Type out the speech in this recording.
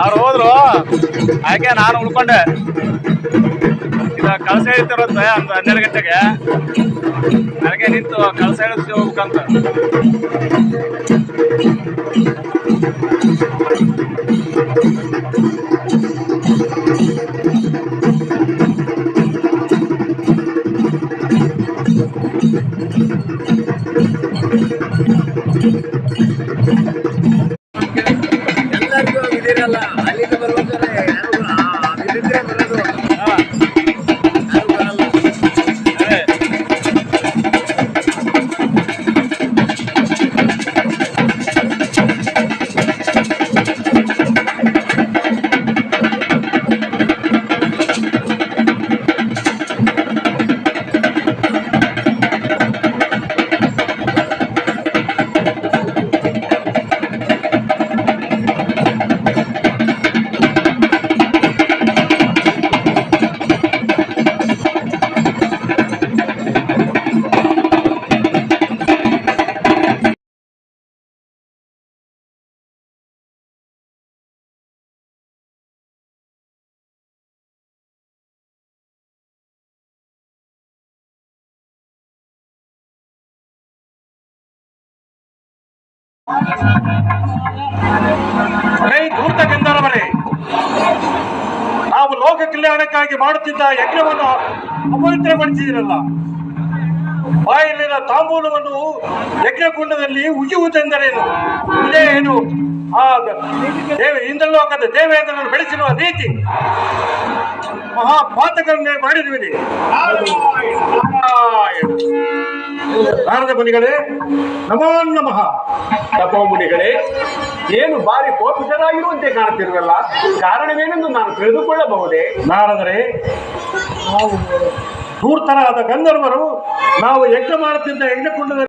ಅವ್ರು ಹೋದ್ರು, ಯಾಕೆ ನಾನು ಉಳ್ಕೊಂಡೆ. ಈಗ ಕಳಸ ಹೇಳ್ತಿರುತ್ತೆ ಒಂದು 12 ಗಂಟೆಗೆ, ನನಗೆ ನಿಂತು ಕಳಸ ಹೇಳಿಸಿ ಹೋಗ್ಬೇಕಂತ. ಎಲ್ಲರಿಗೂ ಇದಿರಲ್ಲ, ಅಲ್ಲಿಂದ ಬರ್ಬೇಕಾದ್ರೆ ಯಾರು ಇಲ್ಲಿದ್ರೆ ಬರೋದು, ಯಾರು ಬರಲ್ಲ. ಧೂರ್ತ ಗಂಧರ್ವರೇ, ನಾವು ಲೋಕ ಕಲ್ಯಾಣಕ್ಕಾಗಿ ಮಾಡುತ್ತಿದ್ದ ಯಜ್ಞವನ್ನು ಅಪವಿತ್ರಗೊಳಿಸಿದಿರಲ್ಲ. ಬಾಯಲ್ಲಿನ ತಾಂಬೂಲವನ್ನು ಯಜ್ಞಕುಂಡದಲ್ಲಿ ಉಗಿಯುವುದೆಂದರೇನು? ಇದೇ ಏನು ಆ ಇಂದ್ರಲೋಕದ ದೇವೇಂದ್ರನನ್ನು ಬೆಳೆಸಿರುವ ರೀತಿ? ಮಹಾಪಾತಕರನ್ನೇ ಮಾಡಿರುವಿರಿ. ನಾರದ ಮುನಿಗಳೇ, ನಮೋ ನಮಃ. ತಪೋ ಮುನಿಗಳೇ, ಏನು ಬಾರಿ ಕೋಪಿತರಾಗಿರುವಂತೆ ಕಾಣುತ್ತಿರುವಲ್ಲ, ಕಾರಣವೇನೆಂದು ನಾನು ತಿಳಿದುಕೊಳ್ಳಬಹುದೇ? ನಾರದರೆ, ಧೂರ್ತರಾದ ಗಂಧರ್ವರು ನಾವು ಯಜ್ಞ ಮಾಡುತ್ತಿದ್ದ ಯಜ್ಞಕುಂಡದಲ್ಲಿ